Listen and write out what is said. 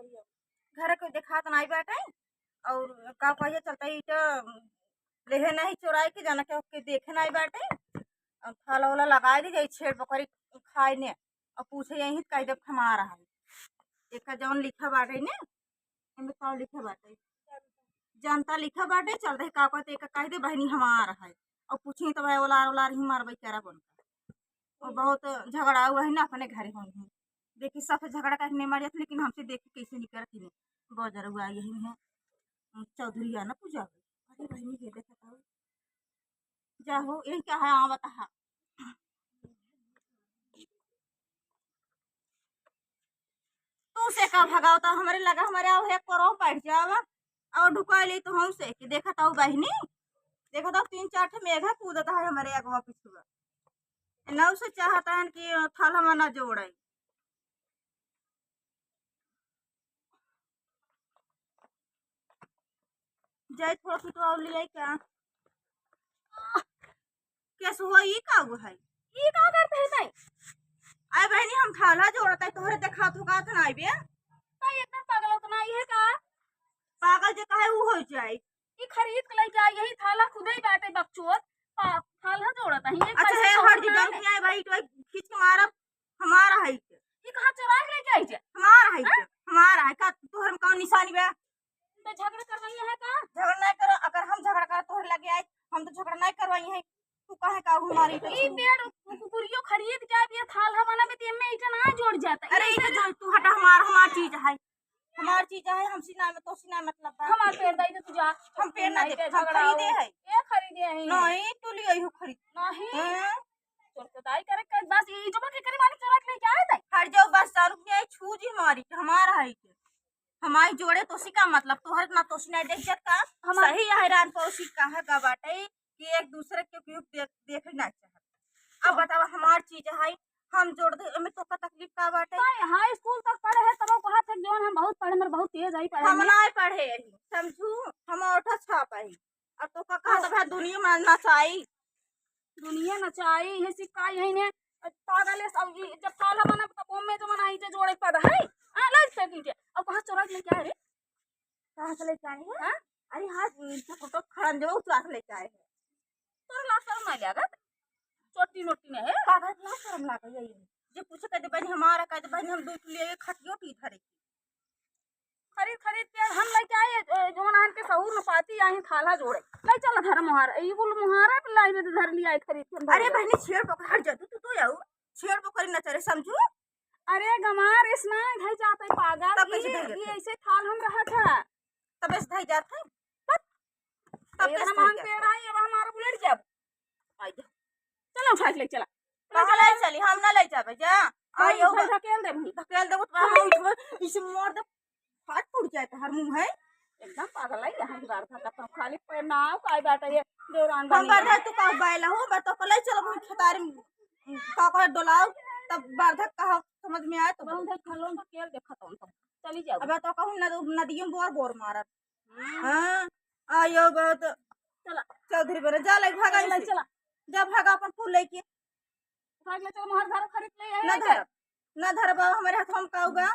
घर के देखात नहीं बाटे और का कहिए चलता इटा लेहे नहीं चोराई के जाना के देखे नहीं बाटे फल वाला लगा दी जाई छेड़ बकरी खाए ने और पूछे यही कई दफ हमार रहा एक जौन लिखा बाटे ने इनमें कौन लिखा बाटे जनता लिखा बाटे चल रहे का कहते एक कह दे बहनी हमार है और पूछी तो भाई ओलार ही मारबई चारा बनता और बहुत झगड़ा हुआ है ना अपने घर होंगे देखी सब झगड़ा करके नहीं मारिया लेकिन हमसे देख के कैसे निकल थी बहुत जरा हुआ यही है चौधरी है ना पूजा अरे बहनी के देखा जा हो यही क्या है हाँ बता तू से का भगावता हमारे लगा हमारे आओ है करो बैठ जावा और ढुका ले तो हम से कि देखा था बहनी देखा था 3-4 ठे मेघा कूदता है हमारे अगवा पिछुआ नौ से चाहता है कि थल हम ना जोड़े जाए थोड़ा सी तो और ले क्या कैसे हुआ ये का हुआ है ये का करते हैं भाई अरे बहनी हम थाला जोड़ता है तोहरे देखा तो का था नहीं बे भाई एकदम पागल उतना ही है का पागल जे काहे वो हो जाए ये खरीद के लेके आई यही थाला खुदे ही बैठे बकचोद थाला जोड़ता है ये अच्छा है हर दिन नहीं आए भाई तो खींच के मारा हमारा है ये कहां चुरा के लेके आई जे हमारा है का तोहर में कौन निशानी बे तो झगड़ा करवाई है का झगड़ा नहीं करो अगर हम झगड़ा कर तोहर लगे आए हम तो झगड़ा नहीं करवाई है तू कहे का हमारी ई पेड़ कुकुरियो खरीद के ये थाल हमारा में तेम में इतना जोड़ जाता अरे ये जो तू हटा हमार चीज है हमार चीज है हम सीना में तो सीना मतलब हमार पेड़ दई तू जा हम पेड़ ना दे खरीदे है ये खरीदे है नहीं तू ले आई हो खरीद नहीं चोरताई करे के बस ये जो के करे मानी चोरा के लेके आए थे हट जाओ बस दारू पिए छू जी हमारी हमारा है के हमारी जोड़े तोसी का मतलब तोहर ना तोसी नहीं देख सकता सही हैरान पौसी कहा का बाटे कि एक दूसरे के क्यों देखना चाहत अब बताओ हमार चीज है हम जोड़ दे में तो का तकलीफ का बाटे हाई स्कूल तक पढ़े है तब कहा तक जोन हम बहुत पढ़े मर बहुत तेज आई पढ़े हम नहीं पढ़े समझू हम ओठा छाप आई अब तो का कहा तो दुनिया में नचाई है सिक्का यही ने पागल है सब जब साल मना तो में जो मना आई जे जोड़े पद है हां ले से कीटे अब कहां चोरा के लेके आए रे कहां से लेके आए हां अरे हां फोटो खड़न जो चोरा के लेके आए तोर ला शर्म नहीं लागत छोटी मोटी ने है पागल ला शर्म लागत यही जे पूछे कहते बहन हमारा कहते बहन हम दूध लिए खटियो टी धरे खरीद के हम लेके आए जोन आन के सहूर में पाती आई थाला जोड़े ले चल धर मोहार ई कुल मोहारा लाई में धर लिया खरीद के अरे बहनी छेड़ पकड़ हट जा तू जाऊ छेड़ पकड़ न चले समझू अरे गमार इसना ढाई जाते पागल ये ऐसे थाल हम रहा था तब ऐसे ढाई जाते तब हम मांग पेड़ आई अब हमारा बुलेट जब आई जा चलो उठा के ले चला कहां ले चली हम ना ले जाबे जा आयो धकेल दे हम उठवा इसे मार दे फाट फूट जाता हर मुंह है एकदम पागल है यहां की बात था खाली पैर ना काय बात है देवरान बनी हम बाधा तू का बैला हो बा तो ले चलो हम खेतारी का का डोलाओ तब बाधा कहा समझ में आए तो बहुत खलोन तो केल देखत हम चली जाओ अब तो कहूं नदियों बोर मारत हां आयो बहुत चला चौधरी बरे जा ले भागा ले चला जा भागा अपन फूल लेके भाग ले चल मोहर घर खरीद ले ना धर बा हमारे हाथ हम काऊगा